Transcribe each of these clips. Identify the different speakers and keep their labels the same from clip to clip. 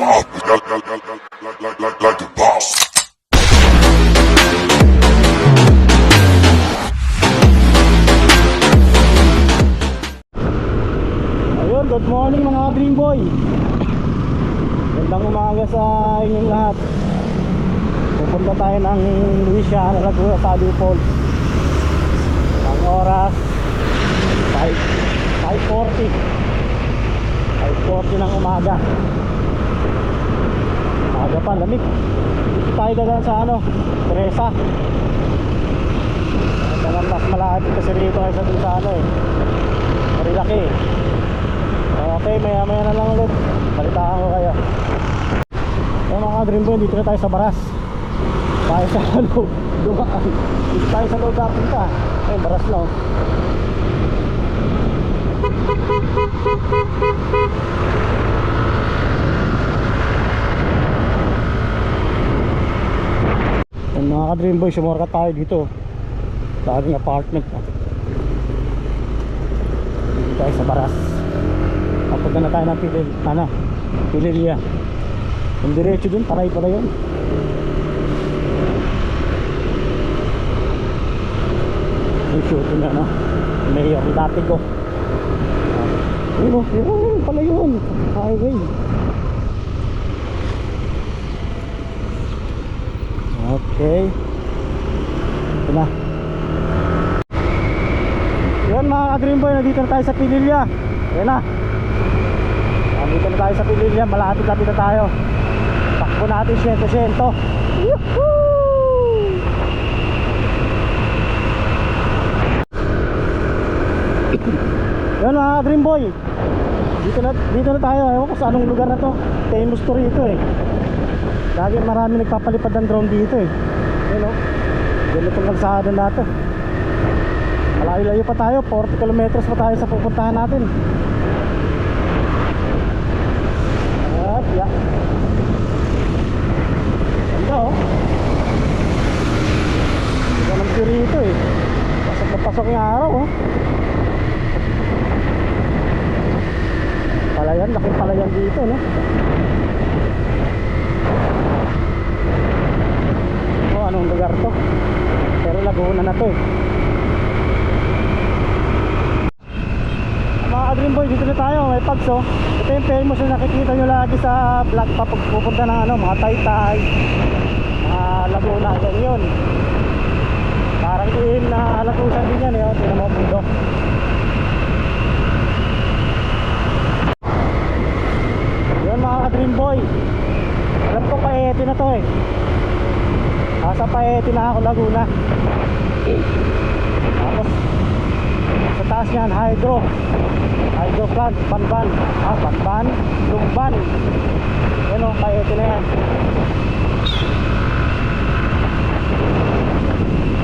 Speaker 1: top like the boss.
Speaker 2: Ayun, good morning mga Dream Boy. Gandang umaga sa inyong lahat. Pupunta tayo ng Luisiana, Laguna, Saudi Falls. Ang oras 5:40 ng umaga. Aga pa, lamig. Dito tayo dadaan sa Teresa. Dalang mas malapit kasi rito kaysa dun sa Marilaki. Okay, maya na lang ulit. Balitaan ko kayo. Mga Dream Boy, dito na tayo sa Baras. Tayo sa loob. Dumaan. Dito tayo sa loob napunta. Ay, Baras na. Yung mga ka-Dream Boy, sumorkat tayo dito. Laging apartment. Dito tayo sa Baras. Papunta na tayo ng Pililya. Yung diretso dun, taray pala yun. Yung shooting na Mayor dati ko. Yun pala yun. Highway. Okay. Ito na. Yun mga ka-Dream Boy, nandito na tayo sa Pililya. Yan na. Nandito na tayo sa Pililya. Malapit-lapit na tayo. Takbo natin 100%. Yuhuu! Yan mga Dream Boy, dito na tayo. Ewan ko sa anong lugar na to. Famous to rito Lagi marami nagpapalipad ng drone dito Yan ganitong kalsada na to. Malayo-layo pa tayo, 40 kilometers pa tayo sa pupuntahan natin. At yeah. Ganda Hindi ka nang rito Pasok na pasok yung araw Palayan, laking palayan dito anong lugar to? Pero Laguna na to Mga Dream Boy, dito na tayo. May Pags Ito yung famous na nakikita nyo lagi sa vlog pa pag pupunta ng mga Taytay, mga Laguna, yun. Parang din na Alagusan din yan Tingnan mo pundo. Yun mga Dream Boy, alam ko Paete na to Nasa Paete na ako, Laguna. Tapos sa taas niyan, hydro plant, Banban, Lumban. Yan Paete na yan.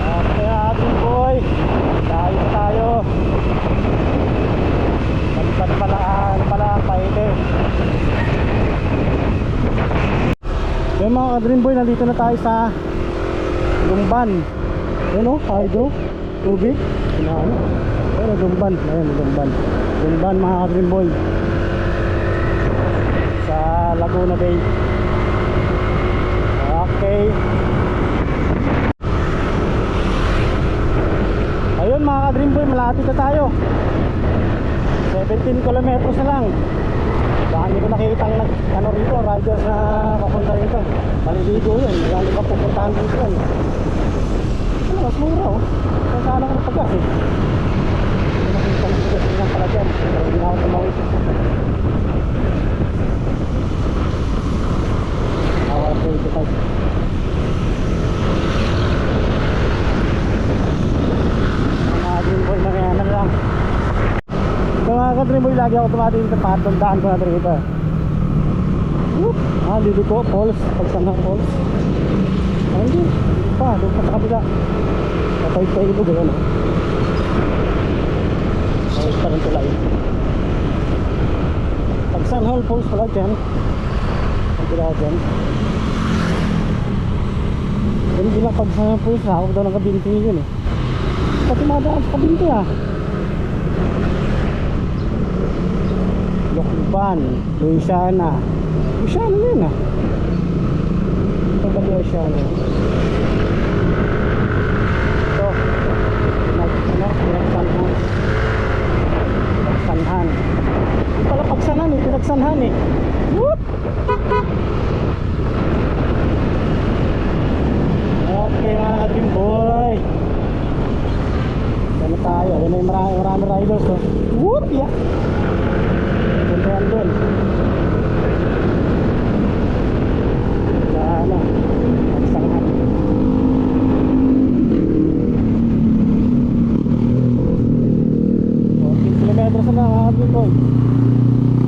Speaker 2: Okay, Dream Boy, tayo palipad pala Paete. Yung mga Dream Boy, nandito na tayo sa Lumban. Hydro, tubig. Lumban. Lumban mga Dream Boy. Sa Laguna Bay. Okay. Ayun mga Dream Boy, malapit na tayo. 17 kilometers na lang. Baka hindi ko nakikita rito, riders na papunta rito. Maliligo yun, lalo ka pupuntahan dito yan. Mas mura kung saan ako napagas Hindi nakikita ng bigas lang pala dyan. Pero hindi na ako tumawid. Awal ko ito tayo. Mga Dream Boy na kaya lang. Mga ka-Dream Boy, lagi ako tumating dito. Patundaan ko na dito dito po, falls. Pagsanghang falls. Hindi pa, doon pa sa kabila. Patay-tay ilo gano'n Falls pa rin tulay. Pagsanghang falls pala dyan. Kabila dyan. Hindi lang pagsanghang falls ako daw ng kabinti yun Pati madaan sa kabinti Lokban, Luisiana. Oceano yun ah. Ito ba yung Oceano? Ito. Pinagsanhan. Pinagsanhan. Hindi pala pagsanhan eh. Pinagsanhan eh. Whoop! Okay mga dream boy. Ano tayo? Yan ay marami riders oh. Whoop! Yeah! Punta yan dun. Ano? Pagsanhan. 14 kilometers na mga dream boy.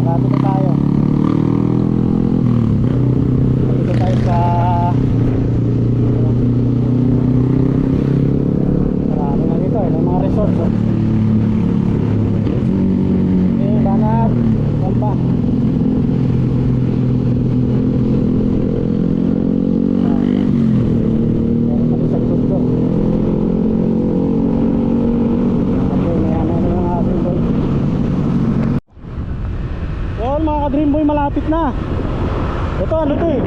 Speaker 2: Marami na tayo. Dito tayo sa marami na dito may mga resort oh. Okay, Banat Pampa. Meron pa rin sa likod ko. Okay, may ano na mga dream boy. Well mga dream boy, malapit na. Ito ano to eh,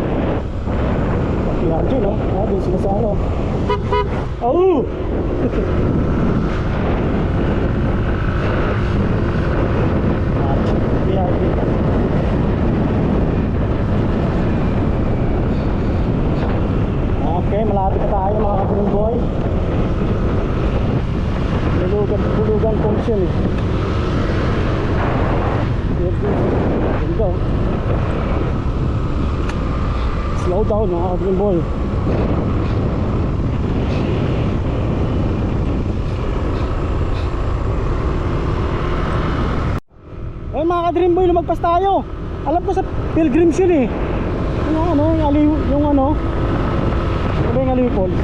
Speaker 2: PRJ no? Ah, din sila sa ano. Oh! PRJ. Okay, malapit na tayo mga ka-dream boy. Dulugan function eh. Here we go. Slow down mga ka-dream boy. Eh mga ka-dream boy, lumagpas tayo. Alam ko sa Pilgrims yun eh. Yung ano, yung Aliw, yung ano. Ano ba yung Aliw Falls?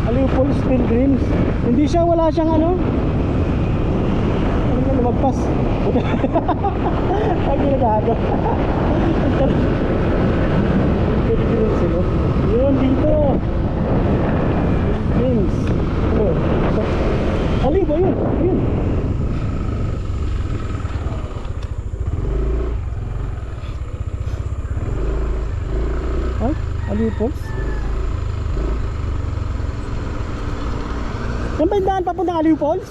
Speaker 2: Aliw Falls Pilgrims. Hindi siya, wala siyang ano. Ano nga lumagpas? Ay ginagago. Pilgrims sila. Yun dito. Pilgrims. Ano? Aliw ba yun? Ayun. Ay, Aliw Falls. Yan ba yung daan papuntang Aliw Falls?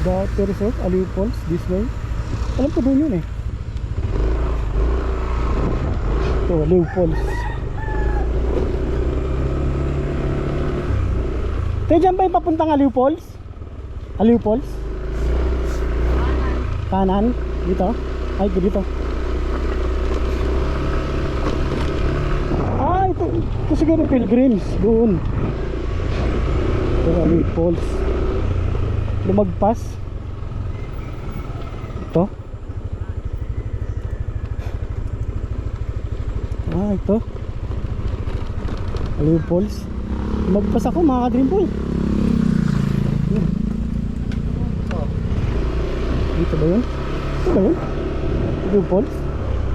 Speaker 2: The resort, Aliw Falls, this way. Alam ko doon yun eh. Ito, Aliw Falls. Tayo dyan ba yung papuntang Aliw Falls? Aliw Falls? Kanan? Dito? Ay, dito. Ah, ito siguro Pilgrims. Doon. Ito, Aliw Falls. Lumagpas. Ito. Ah, ito. Aliw Falls. Lumagpas ako mga ka-dream boy. Dito ba yun? Ito ba yun? Aliw Falls?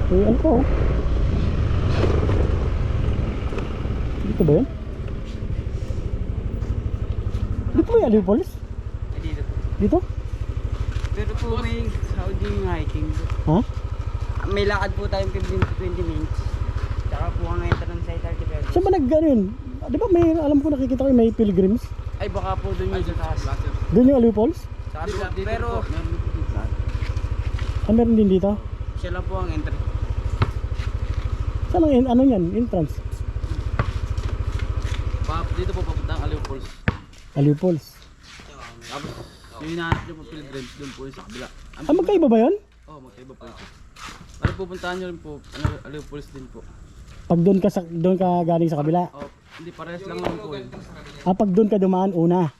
Speaker 2: Eh, ano po? Dito ba yun? Dito ba yung Aliw Falls?
Speaker 3: Dito po.
Speaker 2: Dito?
Speaker 3: Pero po may Saudi hiking po.
Speaker 2: Ha?
Speaker 3: May lakad po tayong 15 to 20 minutes. Tsaka po ang entrance ay 30 pesos.
Speaker 2: Saan ba nag-ano yun? Di ba may, alam ko nakikita ko may Pilgrims?
Speaker 3: Ay baka po doon yung sa taas.
Speaker 2: Doon yung Aliw Falls?
Speaker 3: Sabi po, pero
Speaker 2: Ah, meron din dito?
Speaker 3: siya lang po ang entrance.
Speaker 2: Saan ang, ano yan? Entrance?
Speaker 3: Dito po papunta ang Aliw Falls.
Speaker 2: Aliw Falls.
Speaker 3: Tapos yung hinahanap nyo po pilgrims doon po yung sa kabila.
Speaker 2: Ah, magkaiba ba yun?
Speaker 3: Oo, magkaiba po ito. Pero pupuntahan nyo rin po, Aliw Falls din po.
Speaker 2: Pag doon ka, doon ka galing sa kabila?
Speaker 3: Oh, hindi parehas lang naman po yun.
Speaker 2: Ah, pag doon ka dumaan una?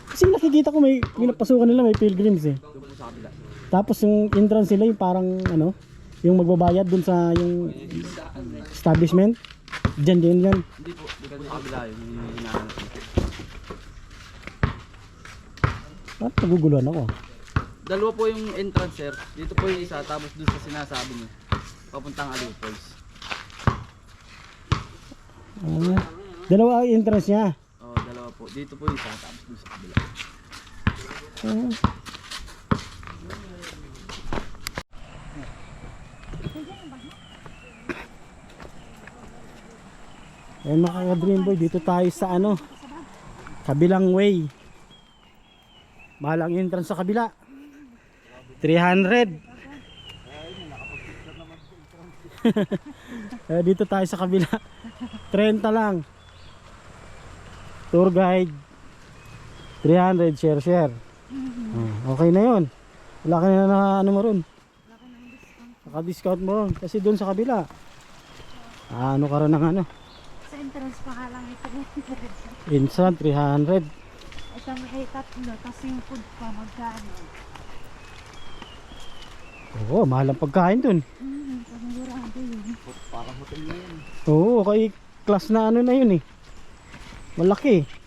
Speaker 2: Kasi nakikita ko may pinapasukan nila may Pilgrims eh.
Speaker 3: Doon po sa kabila.
Speaker 2: Tapos yung entrance nila yung parang ano, yung magbabayad doon sa yung establishment. Diyan din yan.
Speaker 3: Hindi po, dito po sa kabila yung hinahanap nyo.
Speaker 2: At naguguluhan ako.
Speaker 3: Dalawa po yung entrance sir. Dito po yung isa tapos doon sa sinasabi niyo. Papuntang Aliw Falls.
Speaker 2: Ah, dalawa ang entrance niya.
Speaker 3: Oh, dalawa po. Dito po yung isa tapos doon sa kabila.
Speaker 2: Ah. Ayun mga ka-Dream Boy, dito tayo sa ano, kabilang way. Mahal ang entrance sa kabila. 300. Dito tayo sa kabila. 30 lang. Tour guide 300, share. Okay na yun. Wala ka na ano mo ron. Naka-discount mo ron. Kasi doon sa kabila ano ka ron ng ano.
Speaker 4: Sa entrance pa ka lang ito.
Speaker 2: Instant 300.
Speaker 4: Ito may tatlo, kasi yung food pa magkano.
Speaker 2: Oo, mahal ang pagkain dun.
Speaker 4: Panigurado yun.
Speaker 3: Parang hotel na yun.
Speaker 2: Oo, kay class na ano na yun eh. Malaki.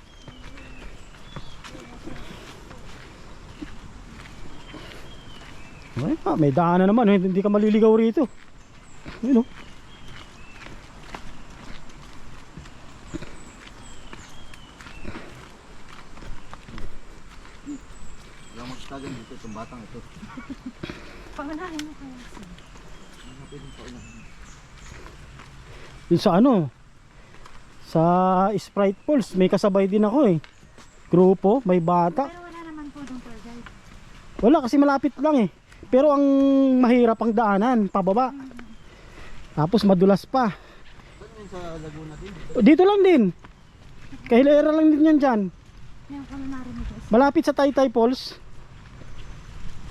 Speaker 2: Ay, may daanan naman, hindi ka maliligaw rito. Yun oh.
Speaker 3: Walang magtagan dito, itong batang ito.
Speaker 4: Panganahin mo kayo.
Speaker 2: Yun sa ano, sa Sprite Falls, may kasabay din ako eh. Grupo, may bata.
Speaker 4: Pero wala naman po doon tour guide.
Speaker 2: Wala kasi malapit lang eh. Pero ang mahirap ang daanan, pababa. Tapos madulas pa.
Speaker 3: Saan yun sa Laguna din?
Speaker 2: Dito lang din. Kahilera lang din yan dyan.
Speaker 4: Yung kami narinig ko.
Speaker 2: Malapit sa Taytay Falls.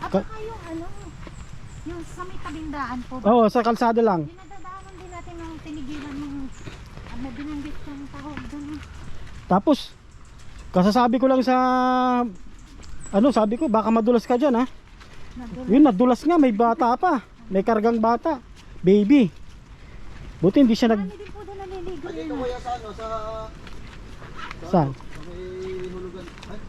Speaker 4: Baka yung ano, yung sa may tabing daan po.
Speaker 2: Oo, sa kalsada lang.
Speaker 4: Dinadaanan din natin ng tinigilan ng binanggit yung tawag doon.
Speaker 2: Tapos, kasasabi ko lang sa ano, sabi ko baka madulas ka dyan ha. Yun, nadulas nga, may bata pa. May kargang bata. Baby. Buti hindi siya
Speaker 4: Marami din po doon naliligo
Speaker 3: Ay,
Speaker 4: yun.
Speaker 3: ito kuya sa ano, sa
Speaker 2: Saan?
Speaker 3: may hulugan. Ay?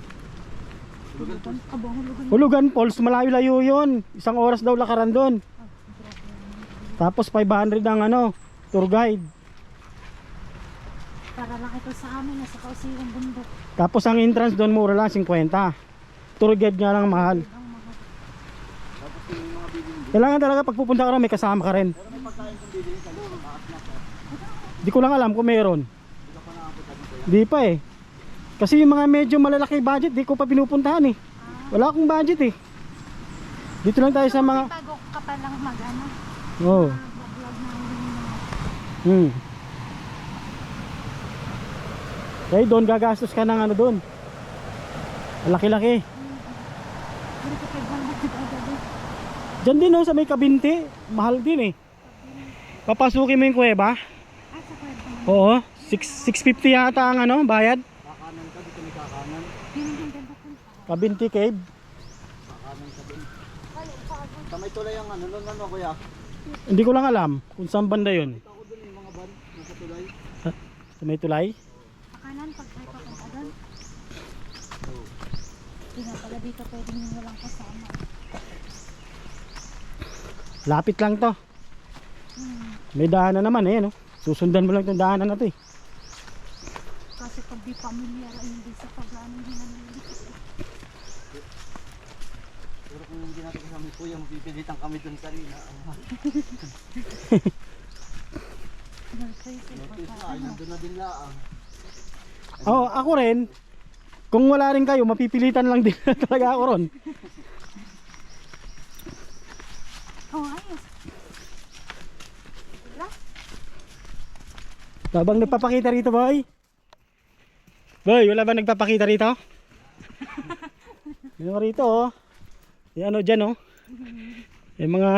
Speaker 3: Hulugan po.
Speaker 4: Kabahulugan.
Speaker 2: Hulugan Falls, malayo-layo yun. 1 oras daw lakaran doon. Tapos 500 ang ano, tour guide.
Speaker 4: Para lang ito sa amin, nasa kausiwang bundok.
Speaker 2: Tapos ang entrance doon mura lang 50. Tour guide nga lang mahal.
Speaker 4: Ang mahal.
Speaker 2: Kailangan talaga pag pupunta ka rin may kasama ka rin. Di ko lang alam kung meron. Di pa eh. Kasi yung mga medyo malalaki budget, di ko pa pinupuntahan eh. Wala akong budget eh. Dito lang tayo sa mga...
Speaker 4: Bago ka pa lang mag-ano,
Speaker 2: Oo.
Speaker 4: mag-vlog na
Speaker 2: Kaya doon gagastos ka ng ano doon. Laki-laki.
Speaker 4: Hindi ko kayo bang magdadali.
Speaker 2: Diyan din oh, sa may Kabinti. Mahal din eh. Papasukin mo yung kuweba.
Speaker 4: Ah, sa kwento mo.
Speaker 2: Oo. 650 yata ang ano, bayad.
Speaker 3: Kakanan ka, dito may kakanan.
Speaker 4: Yun ang ganda po.
Speaker 2: Kabinti Cave.
Speaker 3: Kakanan ka din. Sa may tulay ang ano, nun ano kuya?
Speaker 2: Hindi ko lang alam kung saan banda yun.
Speaker 3: Ako dun yung mga van, nasa tulay.
Speaker 2: Sa may tulay.
Speaker 4: Pakanan, pag tayo papunta doon. Hindi nga pala dito pwedeng yung walang kasama.
Speaker 2: Lapit lang to. May daanan naman eh, no? Susundan mo lang itong daanan na to eh.
Speaker 4: Kasi pag di pamilyar ay hindi sa pag-ano hinalilis.
Speaker 3: Pero kung hindi natin kasama yung kuya, mapipilitan kami dun sa rin.
Speaker 4: Nag-trace
Speaker 3: Notice na, ay nandun na din laang.
Speaker 2: Oo, ako rin. Kung wala rin kayo, mapipilitan lang din talaga ako ron.
Speaker 4: Oh, ayos. Wala?
Speaker 2: Habang nagpapakita rito, boy. Boy, wala ba nagpapakita rito? Yung rito, oh. Yung ano dyan, oh. Yung mga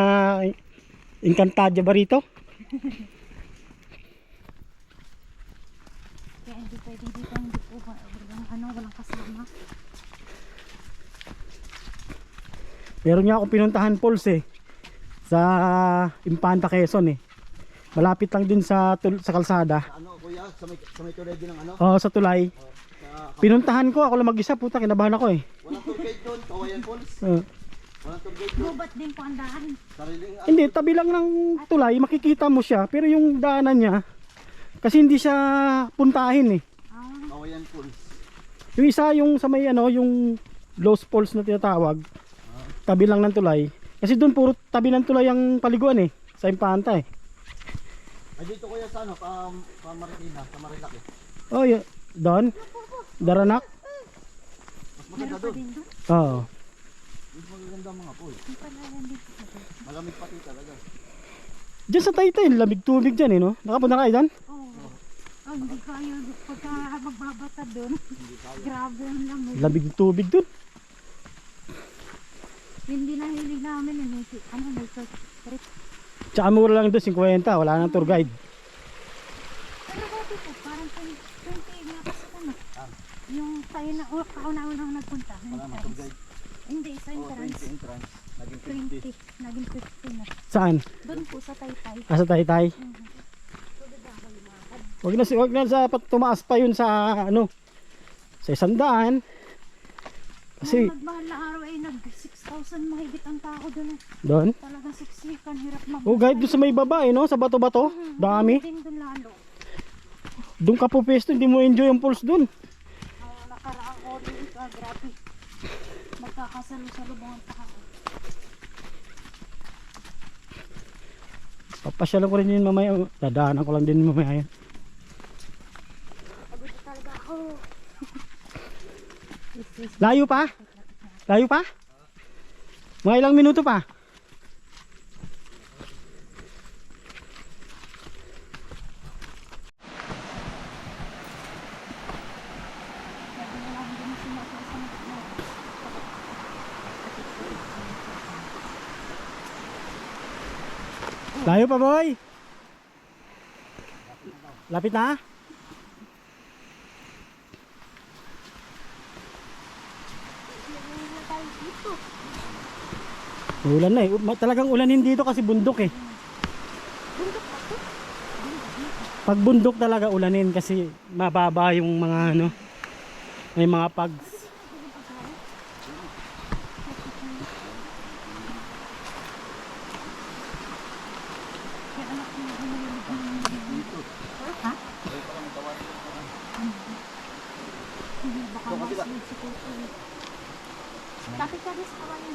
Speaker 2: Encantadia ba rito?
Speaker 4: Kaya hindi pwedeng dito, hindi po walang kasama.
Speaker 2: Meron nga akong pinuntahan falls eh. Sa Impanta, Quezon eh. Malapit lang din sa kalsada.
Speaker 3: Ano kuya, sa may tulay din ng ano?
Speaker 2: Oo, sa tulay.
Speaker 3: Sa,
Speaker 2: Pinuntahan ko, ako lang mag-isa, puta, kinabahan ako eh.
Speaker 3: walang tour guide doon, Kawayan Falls. Walang tour guide doon.
Speaker 4: Gubat din po ang daan.
Speaker 3: Sariling
Speaker 2: Hindi, tabi lang ng tulay, makikita mo siya. Pero yung daanan niya, kasi hindi siya puntahin eh.
Speaker 4: Ah,
Speaker 3: Kawayan Falls.
Speaker 2: Yung isa, yung sa may ano, yung Lost Falls na tinatawag, tabi lang ng tulay. Kasi doon puro tabi ng tulay ang paliguan eh. Sa Impanta eh.
Speaker 3: Ay dito kuya sa ano, pa Marikina, sa Marilaki.
Speaker 2: Oh, yun. Doon? Daranak?
Speaker 3: Mas maganda doon.
Speaker 4: Din doon.
Speaker 2: Oo.
Speaker 3: Mas maganda ang mga pool.
Speaker 4: Yung palayan dito sa doon.
Speaker 3: Malamig pati talaga.
Speaker 2: Diyan sa Taytay, lamig tubig dyan eh, no? Nakapunta na kayo doon?
Speaker 4: Oo. Oh, hindi kaya pagka magbabata doon. Grabe ang lamig.
Speaker 2: Lamig tubig doon.
Speaker 4: Hindi na hilig namin yun. Ano, may trip.
Speaker 2: Tsaka mura lang doon, 50. Wala nang tour guide.
Speaker 4: Pero dati po, parang 20 nga kasi ano. Yung tayo na, kauna-unang nagpunta. Entrance. Hindi, sa entrance.
Speaker 3: Entrance. Naging
Speaker 4: 20. Naging 50 na.
Speaker 2: Saan?
Speaker 4: Doon po sa Taytay.
Speaker 2: Ah, sa Taytay. Wag na sa tumaas pa yun sa ano. Sa 100. Kasi
Speaker 4: Nung nagmahal na araw ay nag 6,000 mahigit ang tao doon.
Speaker 2: doon.
Speaker 4: Talaga siksikan, hirap mag.
Speaker 2: Oh, guide doon sa may baba eh, no? Sa bato-bato. Dami.
Speaker 4: Din doon lalo.
Speaker 2: Doon ka po pesto, hindi mo enjoy ang pulse doon.
Speaker 4: Ang nakaraang audience, grabe. Magkakasalo-salubong ang tao.
Speaker 2: Papasyalan ko rin yun mamaya. Dadaanan ko lang din mamaya yan.
Speaker 4: Pagod na talaga ako.
Speaker 2: Layo pa? Layo pa? Mga ilang minuto pa? Layo pa, boy? Lapit na? Ulan na eh. Talagang ulanin dito kasi bundok eh. Pag bundok talaga ulanin kasi mababa yung mga ano. May mga pags.
Speaker 4: Baka maslid si Kuko. Bakit ka rin sa kawalan?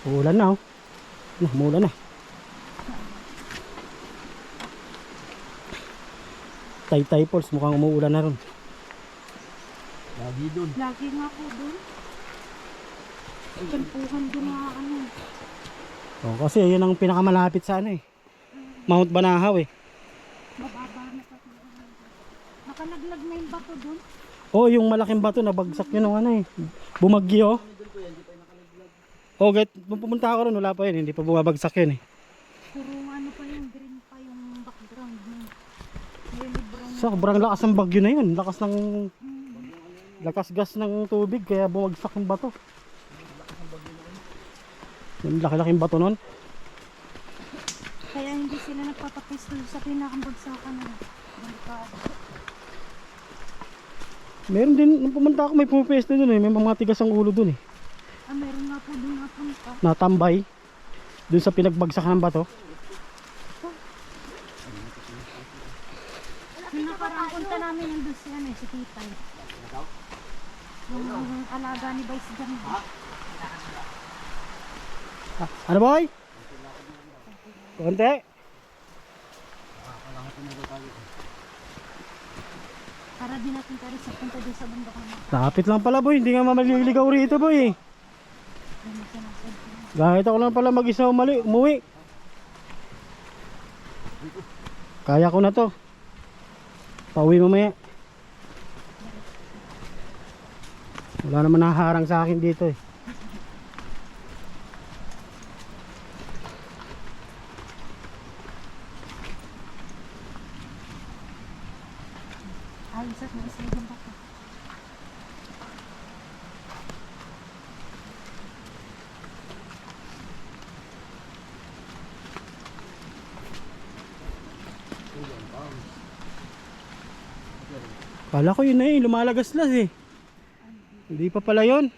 Speaker 2: Ulan na oh. Mulan na. Taytay Falls mukhang umuulan na ron.
Speaker 3: Lagi doon.
Speaker 4: Lagi nga po doon. Tempuhan doon na ano.
Speaker 2: Oh, kasi yun ang pinakamalapit sa ano eh. Mount Banahaw eh.
Speaker 4: Mababa na pa. Nakalaglag na yung bato doon.
Speaker 2: Oh, yung malaking bato nabagsak yun ng ano eh. Bumagyo. Oh, nung pumunta ako ron, wala pa yun. Hindi pa bumabagsak yun eh.
Speaker 4: Puro ano pa yung green pa yung background mo. May librong
Speaker 2: Sobrang lakas ng bagyo na yun. Lakas gas ng tubig kaya bumagsak yung bato. Yung laki-laking bato nun.
Speaker 4: kaya hindi sila nagpapapisto sa pinakambagsakan na barikada.
Speaker 2: Meron din, nung pumunta ako may pumipesto dun eh. May mga tigas ang ulo dun eh.
Speaker 4: Ah, meron nga po doon napunta.
Speaker 2: Natambay. Dun sa pinagbagsak ng bato.
Speaker 4: Yung nakarang punta namin yung doon siya si Titay. Yung alaga ni Vice Ganda.
Speaker 2: Ah, ano boy? Konti.
Speaker 4: Para din natin tayo sa punta doon sa bundok naman.
Speaker 2: Lapit lang pala boy. Hindi nga maliligaw rito boy. Kahit ako lang pala mag-isa umuwi. Kaya ko na to. Pauwi mamaya. Wala naman nakaharang sa akin dito eh.
Speaker 4: Ayos at naisigang baka.
Speaker 2: Kala ko yun na eh, lumalagaslas eh. Hindi pa pala yun.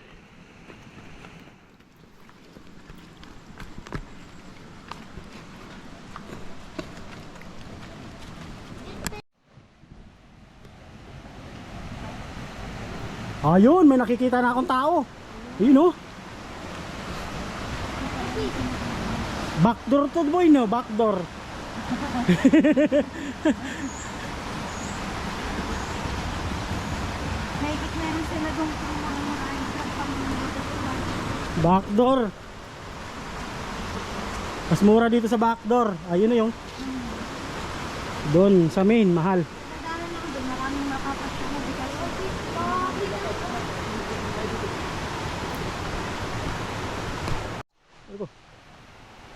Speaker 2: Ayun, may nakikita na akong tao. Ayun oh. Backdoor to boy no, backdoor.
Speaker 4: Naikit meron sila doon kung mga maraming truck pang dito.
Speaker 2: Backdoor. Mas mura dito sa backdoor. Ayun na yung. Doon sa main, mahal.
Speaker 4: Nadaanan lang doon, maraming makapasya mo.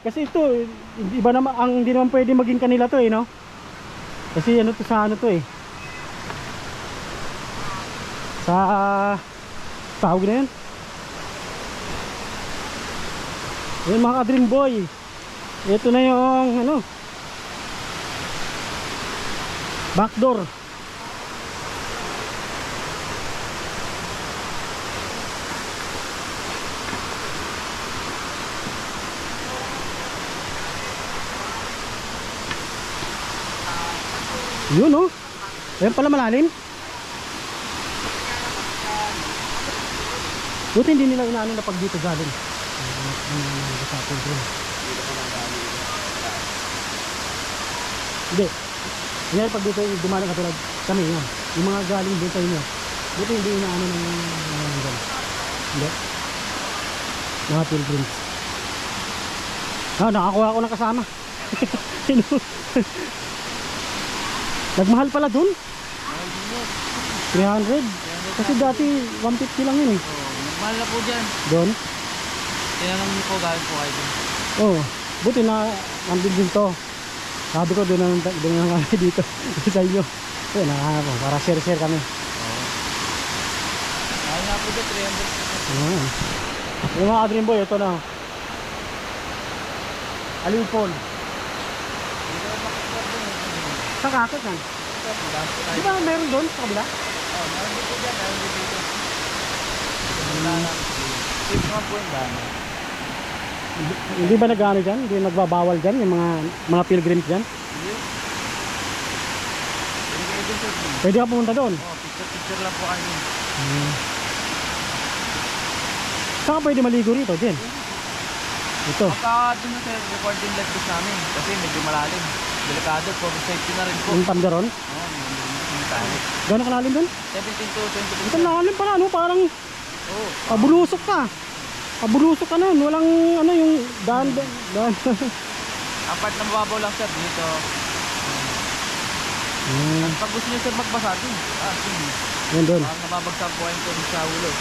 Speaker 2: Kasi ito, iba naman, ang hindi naman pwede maging kanila to eh, no? Kasi ano to sa ano to eh. Sa tawag na yun. Yun mga ka-Dream Boy. Ito na yung ano, backdoor. Yun oh. Ayan pala malalim. Buti hindi nila inaano na pag dito galing. Hindi. Ngayon pag dito dumalang katulad kami yan. Yung mga galing doon sa inyo. Buti hindi inaano ng galing. Hindi. Mga pilgrims. Ah, nakakuha ko ng kasama. Nagmahal pala dun? 300? Kasi dati 150 lang yun eh.
Speaker 3: Mahal na po dyan.
Speaker 2: Doon?
Speaker 3: Tinanong niyo po galing po kayo dun.
Speaker 2: Oo. Buti na nandun din to. Sabi ko doon na kami dito. Sa inyo. So nakaka para share kami.
Speaker 3: Mahal na po dyan, 300.
Speaker 2: Yung mga ka-Dream Boy, ito na. Alipon. Sa kakot yan. Di ba meron doon sa kabila?
Speaker 3: Oo, meron din po dyan, meron din dito. Wala lang. Tip naman po yung dami.
Speaker 2: Hindi ba nag-ano dyan? Hindi nagbabawal dyan yung mga pilgrims dyan?
Speaker 3: Hindi. Pwede kayo dun sir.
Speaker 2: Pwede ka pumunta doon?
Speaker 3: Oo, picture lang po kayo.
Speaker 2: Saan ka pwede maligo rito? Dyan? Ito.
Speaker 3: Pagka dun na sir, record yung live post namin. Kasi medyo malalim. Delikado po, safety na rin po.
Speaker 2: Yung pandaron?
Speaker 3: Oo, yung tayo.
Speaker 2: Gano'ng kalalim doon?
Speaker 3: 17 to 20
Speaker 2: Ito lalim pala, no? Parang
Speaker 3: Oo.
Speaker 2: pabulusok ka. Pabulusok ka na. Walang ano yung daan.
Speaker 3: Ang part na mababaw lang sir, dito. Pag gusto nyo sir magbasa dun. Sige.
Speaker 2: Yan doon.
Speaker 3: Parang nababagsak po yung tubig sa ulo.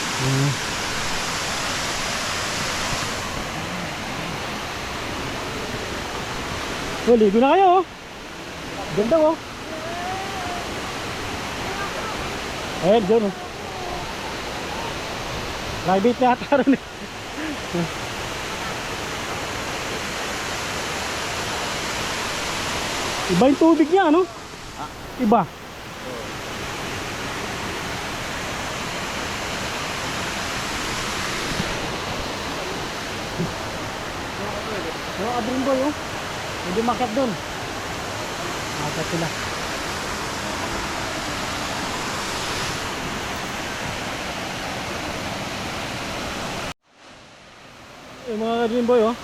Speaker 2: Oh, ligo na kayo oh. Ganda oh. Ayan, dyan oh. Private na ata rin eh. Iba yung tubig niya, ano? Iba. Yung Adrin Boy oh. Hindi makat doon. Makat sila. Yung mga Adrin Boy oh.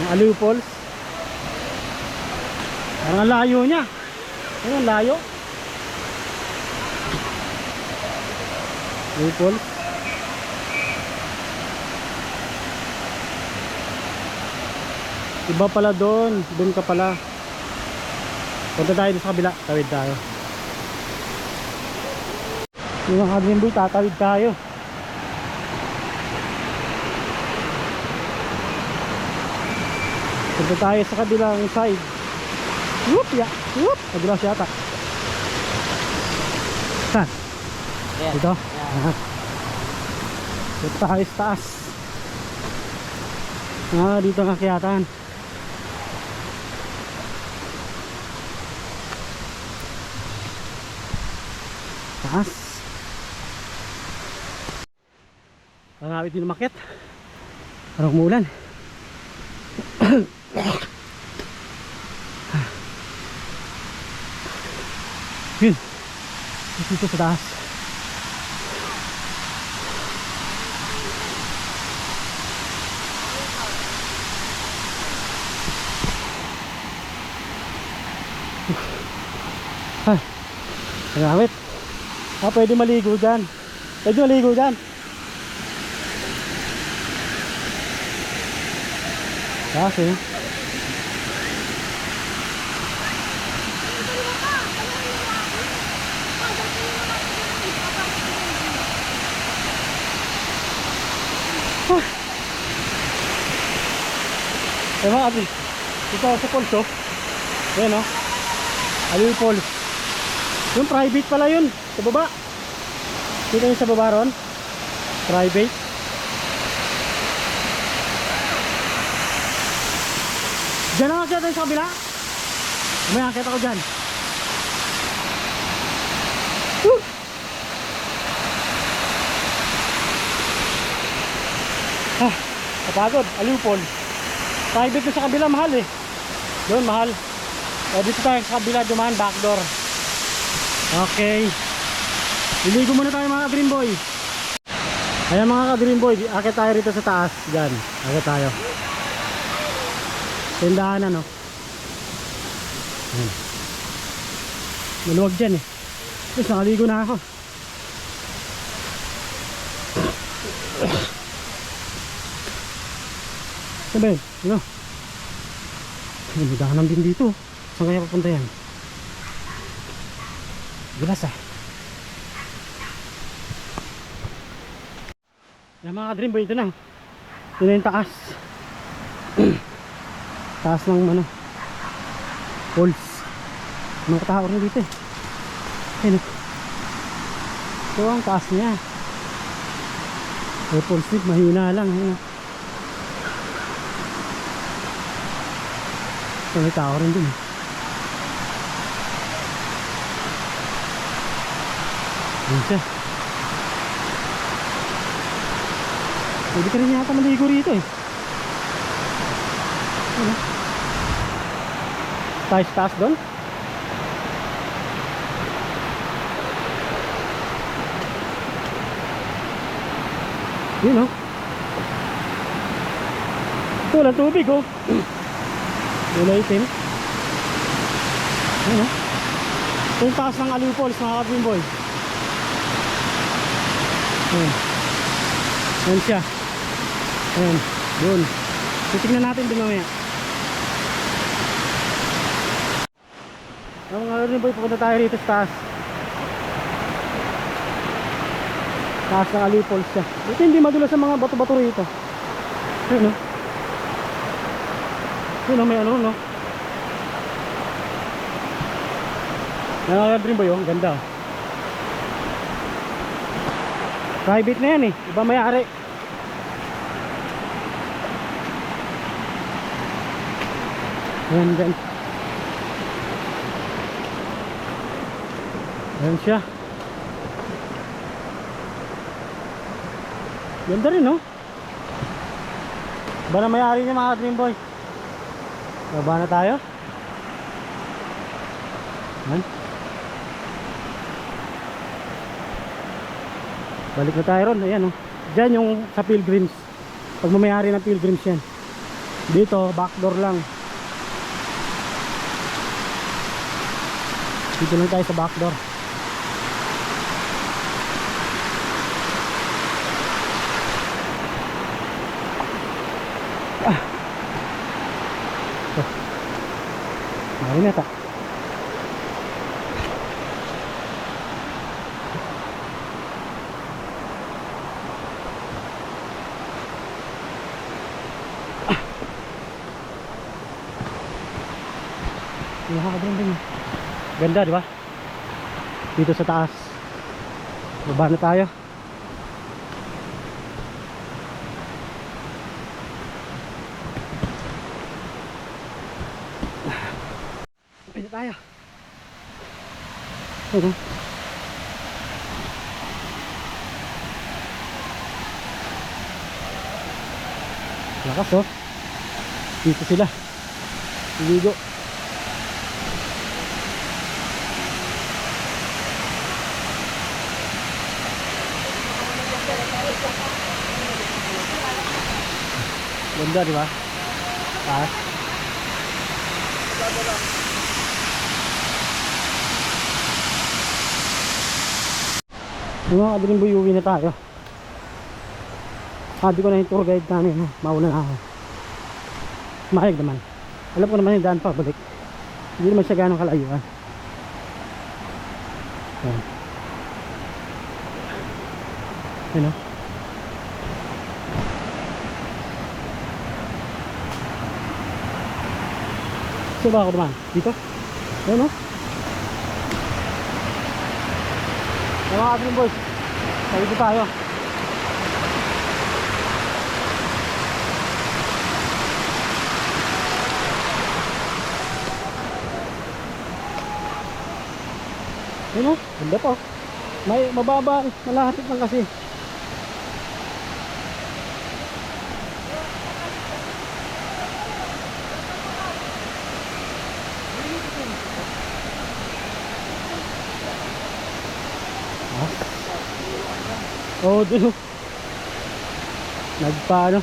Speaker 2: Yung Aliw Falls. Parang ang layo niya. Ayun, ang layo. Aliw Falls. Iba pala doon. Doon ka pala. Punta tayo sa kabila. Tawid tayo. Yung mga Adrin Boy, tatawid tayo. Punta tayo sa kabilang side. Whoop! Ya! Whoop! Kabilang siya ata. Saan? Dito? Dito tayo sa taas. Dito ang kakyatan. Taas. Marami din umakyat. Parang umulan. Yun. Dito sa taas. Ay, nagamit. Pwede maligo dyan. Pwede maligo dyan. Kasi eh mga ate, ito sa Falls oh. Ayan oh, Aliw Falls. Yung private pala yun, sa baba. Dito yung sa baba ron, private. Diyan na nga dyan sa kabila. May akit ako dyan. Woo! Kapagod, Aliw Falls. Private na sa kabila, mahal eh. Doon, mahal. O, dito tayo sa kabila, dumaan, backdoor. Okay. Iligo muna tayo mga ka-Dream Boy. Ayan mga ka-Dream Boy, akit tayo rito sa taas. Diyan, akit tayo. Tindahan ano. Ayan. Maluwag dyan eh. Tapos nakaligo na ako. Sabi, ano? May dahanan din dito. Saan kaya papunta yan? Gilas ah. Yan mga ka-Dream Boy, ito na. Ito na yung taas. Taas ng ano, falls. Mga katao rin dito eh. Ayun. Ito ang taas niya. Falls dito, mahina lang. Ayun. So, may tao rin dun. Ayun siya. Pwede ka rin yata maligo rito eh. Ano? Taas doon. Yun oh. Ito lang tubig oh. Kulay itim. Ayun o. Ito yung taas ng Aliw Falls mga ka-Dream Boy. Ayun. Ayun siya. Ayun. Doon. Titignan natin din mamaya. Mga ka-Dream Boy, pupunta tayo rito sa taas. Taas ng Aliw Falls siya. Ito hindi madulas sa mga bato-bato rito. Ayun o. Yun o, may ano no. Yan ang Dream Boy, ang ganda. Private na yan eh, iba may-ari. Ayan dyan. Ayan siya. Ganda rin no. Iba na may-ari niya mga Dream Boy. Baba na tayo. Ayan. Balik na tayo ron. Ayan o. Diyan yung sa Pilgrims. Pag mamayari ng Pilgrims yan. Dito, backdoor lang. Dito lang tayo sa backdoor. Mari na ta. Ganda di ba? Dito sa taas. Baba na tayo. Pwede tayo. Ito. Lakas oh. Dito sila. Ligo. Ganda di ba? Taas. Yung mga kadrimboy, uwi na tayo. Sabi ko na yung tour guide namin, mauna na ako. Mahayag naman. Alam ko naman yung daan pa balik. Hindi naman siya ganong kalayuan. Ayan. Ayan o. So ba ako naman? Dito? Ayan o. Mga kadrim boys, dito tayo. Ayan o, ganda po. May mababa, malapit lang kasi. Oh, dun o. Nagpaano.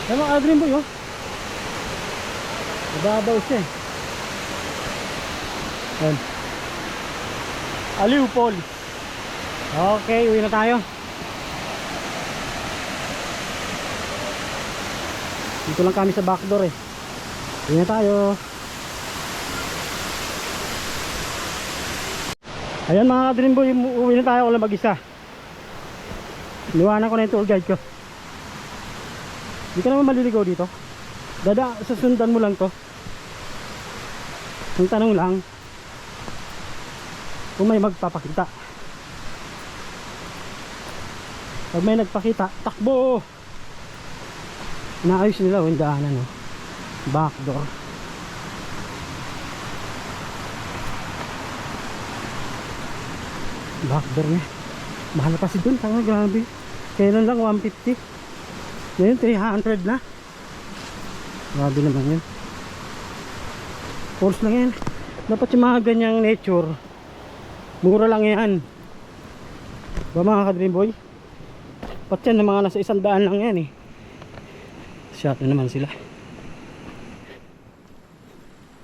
Speaker 2: Ay mga kadrim boy oh. Nababaw siya eh. Ayan. Aliw Paul. Okay, uwi na tayo. Dito lang kami sa backdoor eh. Uwi na tayo. Ayan mga kadrim boy, uwi na tayo. Wala mag-isa. Iniwanan ko na yung tour guide ko. Hindi ka naman maliligaw dito. Sasundan mo lang to. Ang tanong lang kung may magpapakita. Pag may nagpakita, takbo. Inaayos nila yung daanan no? Backdoor. Backdoor niya. Mahal kasi dun, tanga grabe. Kailan lang 150. Ngayon 300 na. Grabe naman yun. Force lang yan. Dapat yung mga ganyang nature, mura lang yan. Ba mga kadrim boy? Dapat yan ng mga nasa 100 lang yan eh. Shot na naman sila.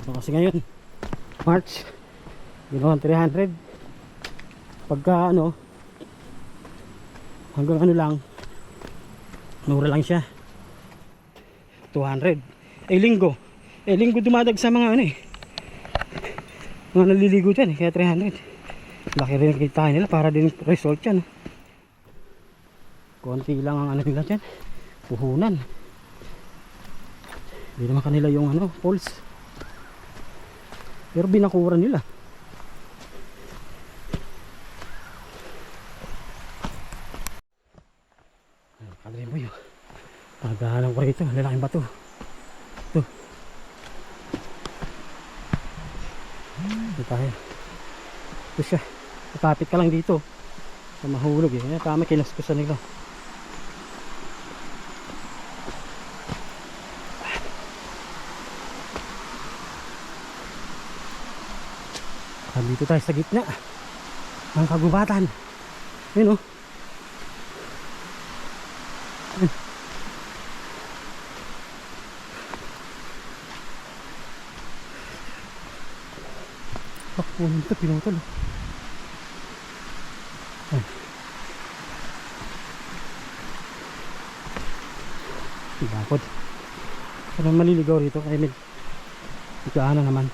Speaker 2: So kasi ngayon March, ginawan 300. Pagka ano, hanggang ano lang, mura lang siya, 200. Linggo dumadag sa mga ano eh, mga naliligo dyan eh, kaya 300. Laki rin ang kitain nila para din result yan. Konti lang ang ano nila dyan, puhunan. Hindi naman kanila yung ano, pulse, pero binakuran nila. Kadrim boy, paghahanap ko rito, lalaking bato. Ito. Ito tayo. Ito siya. Kapit ka lang dito. Mahulog eh. Kaya tama kinaskusan nila. Dito tayo sa gitna ng kagubatan. Ayun oh. Puno ito, pinutol. Bakod. Parang maliligaw rito kaya may ikaana naman.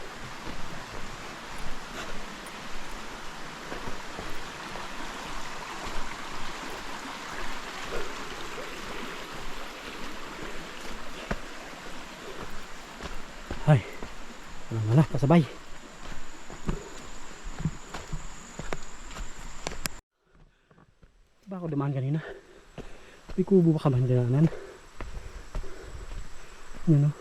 Speaker 2: Ay, wala na, pasabay. Ba ako dumaan kanina? May kubo ba ka man dinanan? Yun o.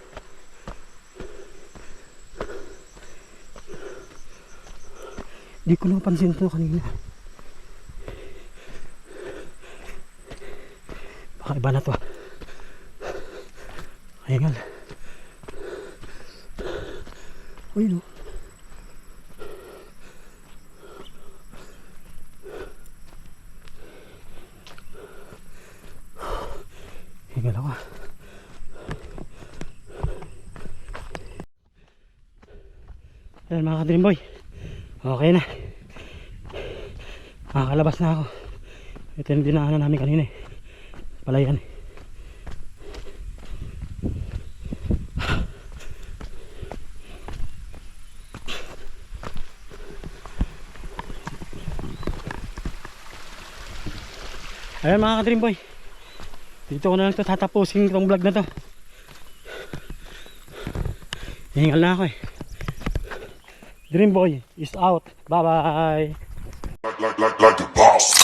Speaker 2: Di ko napansin ito kanina. Baka iba na to. Ayan. Uy no. Hingal ako. Ayan mga ka-dream boy. Okay na. Makakalabas na ako. Ito yung dinaanan namin kanina eh. Palayan eh. Ayan mga ka-dream boy. Dito ko na lang ito tatapusin itong vlog na to. Hihingal na ako eh. Dream boy is out. Bye bye.
Speaker 1: Like the boss.